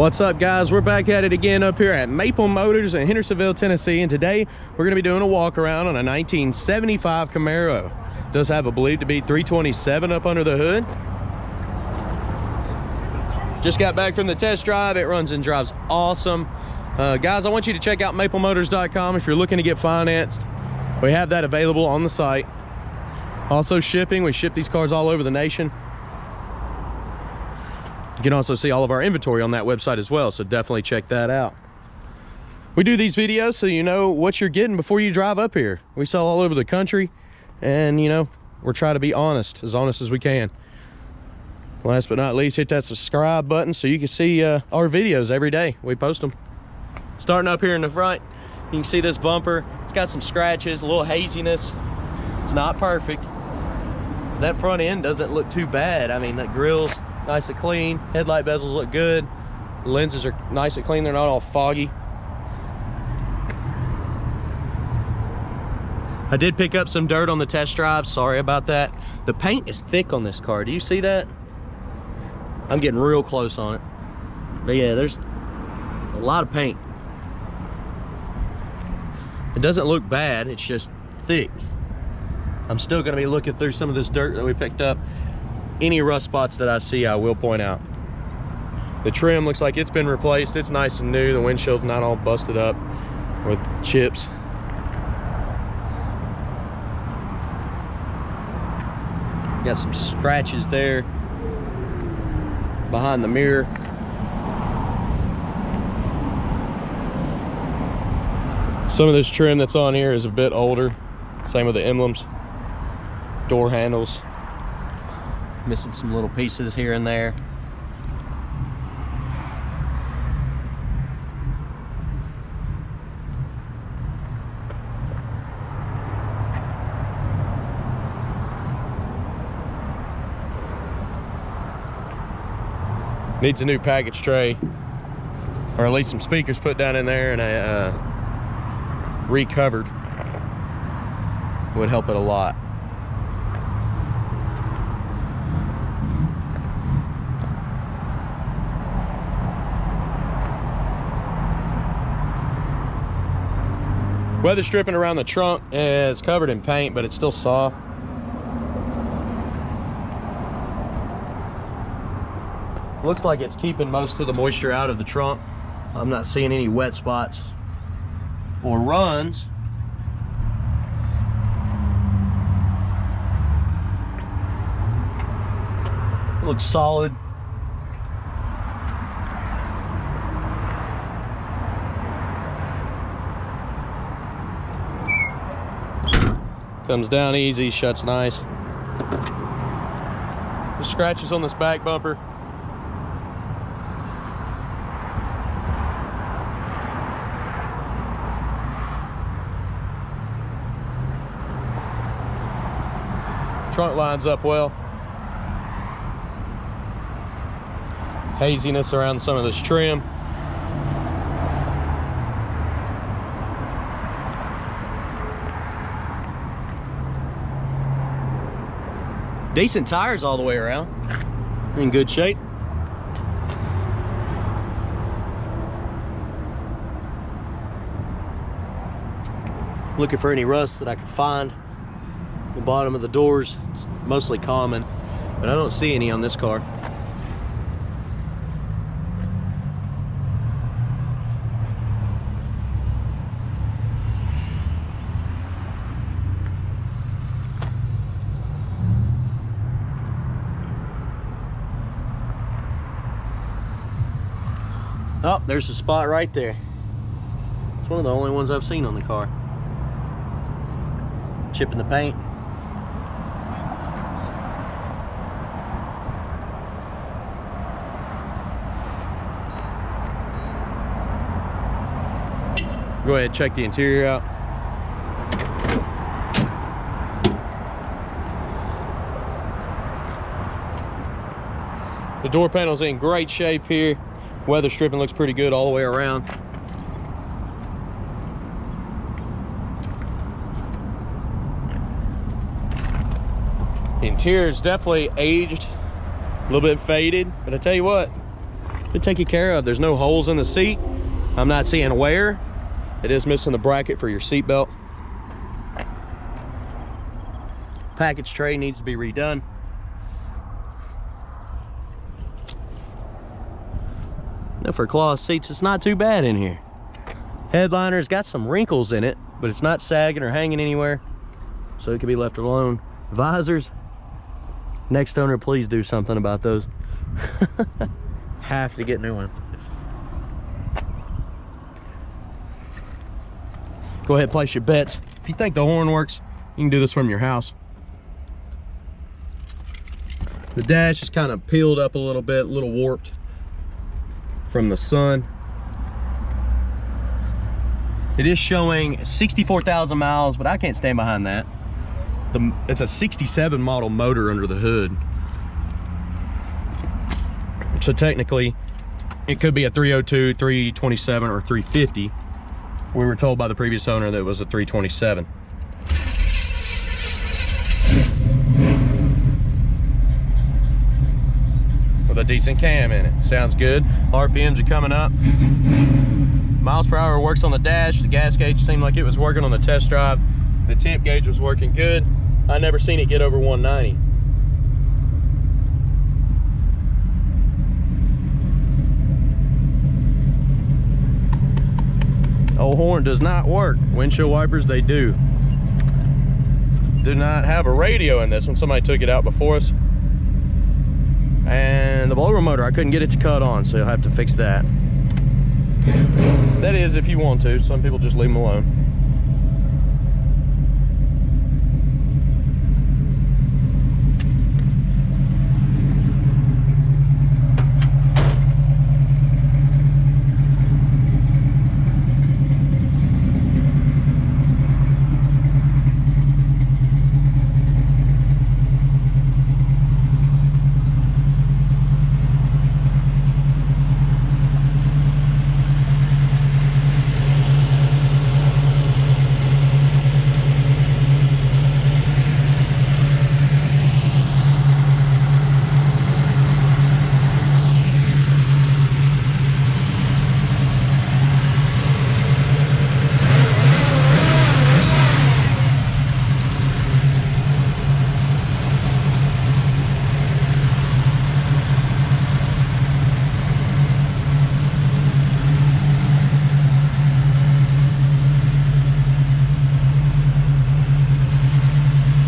What's up, guys? We're back at it again up here at Maple Motors in Hendersonville, Tennessee, and today we're going to be doing a walk around on a 1975 Camaro. It does have a believed to be 327 up under the hood. Just got back from the test drive. It runs and drives awesome. Guys, I want you to check out maplemotors.com if you're looking to get financed. We have that available on the site. Also shipping. We ship these cars all over the nation. You can also see all of our inventory on that website as well, so definitely check that out. We do these videos so you know what you're getting before you drive up here. We sell all over the country, and you know, we're trying to be honest as we can. Last but not least, hit that subscribe button so you can see our videos every day. We post them. Starting up here in the front, you can see this bumper. It's got some scratches, a little haziness. It's not perfect. That front end doesn't look too bad. I mean, that grill's nice and clean. Headlight bezels look good. The lenses are nice and clean. They're not all foggy. I did pick up some dirt on the test drive. Sorry about that. The paint is thick on this car. Do you see that? I'm getting real close on it. But yeah, there's a lot of paint. It doesn't look bad. It's just thick. I'm still going to be looking through some of this dirt that we picked up. Any rust spots that I see, I will point out. The trim looks like it's been replaced. It's nice and new. The windshield's not all busted up with chips. Got some scratches there behind the mirror. Some of this trim that's on here is a bit older. Same with the emblems, door handles. Missing some little pieces here and there. Needs a new package tray, or at least some speakers put down in there, and a recovered would help it a lot. Weather stripping around the trunk is covered in paint, but it's still soft. Looks like it's keeping most of the moisture out of the trunk. I'm not seeing any wet spots or runs. It looks solid. Comes down easy, shuts nice. The scratches on this back bumper. Trunk lines up well. Haziness around some of this trim. Decent tires all the way around. In good shape. Looking for any rust that I can find. The bottom of the doors, it's mostly common, but I don't see any on this car. Oh, there's a spot right there. It's one of the only ones I've seen on the car. Chipping the paint. Go ahead and check the interior out. The door panel's in great shape here. Weather stripping looks pretty good all the way around. The interior is definitely aged, a little bit faded, but I tell you what, been taken care of. There's no holes in the seat. I'm not seeing wear. It is missing the bracket for your seat belt. Package tray needs to be redone. Now for cloth seats, it's not too bad in here. Headliner's got some wrinkles in it, but it's not sagging or hanging anywhere, so it can be left alone. Visors, next owner, please do something about those. Have to get new one. Go ahead, place your bets. If you think the horn works, you can do this from your house. The dash is kind of peeled up a little bit, a little warped from the sun. It is showing 64,000 miles, but I can't stand behind that. It's a 67 model motor under the hood. So technically, it could be a 302, 327, or 350. We were told by the previous owner that it was a 327. With a decent cam in it. Sounds good. RPMs are coming up. Miles per hour works on the dash. The gas gauge seemed like it was working on the test drive. The temp gauge was working good. I never seen it get over 190. Old horn does not work. Windshield wipers, they do. Do not have a radio in this one. Somebody took it out before us. And the blower motor, I couldn't get it to cut on, so you'll have to fix that. That is if you want to. Some people just leave them alone.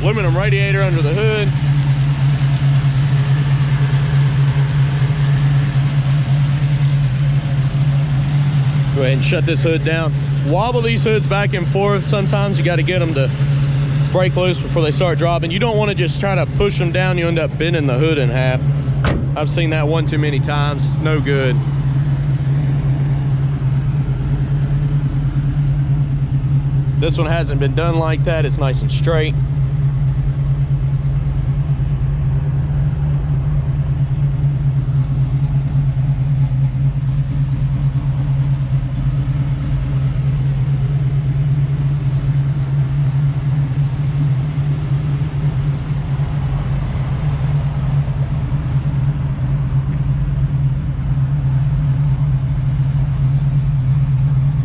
Aluminum radiator under the hood. Go ahead and shut this hood down. Wobble these hoods back and forth. Sometimes you got to get them to break loose before they start dropping. You don't want to just try to push them down. You end up bending the hood in half. I've seen that one too many times. It's no good. This one hasn't been done like that. It's nice and straight.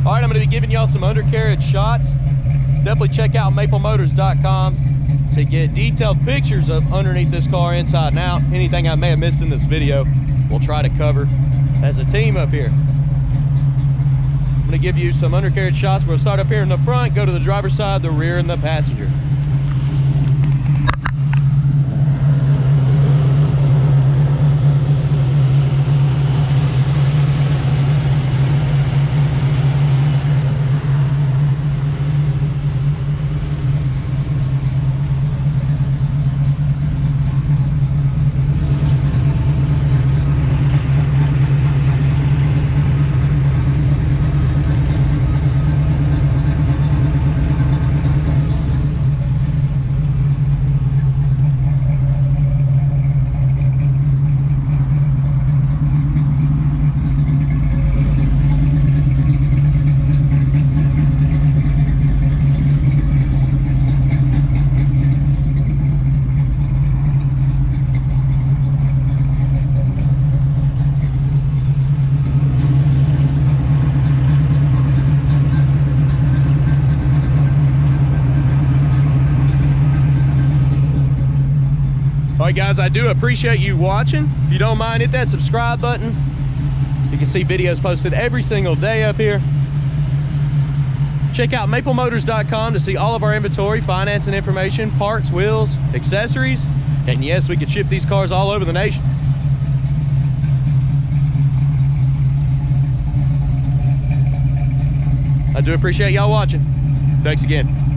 All right, I'm going to be giving y'all some undercarriage shots. Definitely check out maplemotors.com to get detailed pictures of underneath this car inside and out. Anything I may have missed in this video, we'll try to cover as a team up here. I'm going to give you some undercarriage shots. We'll start up here in the front, go to the driver's side, the rear, and the passenger. All right, guys, I do appreciate you watching. If you don't mind, hit that subscribe button. You can see videos posted every single day up here. Check out maplemotors.com to see all of our inventory, financing information, parts, wheels, accessories, and yes, we can ship these cars all over the nation. I do appreciate y'all watching. Thanks again.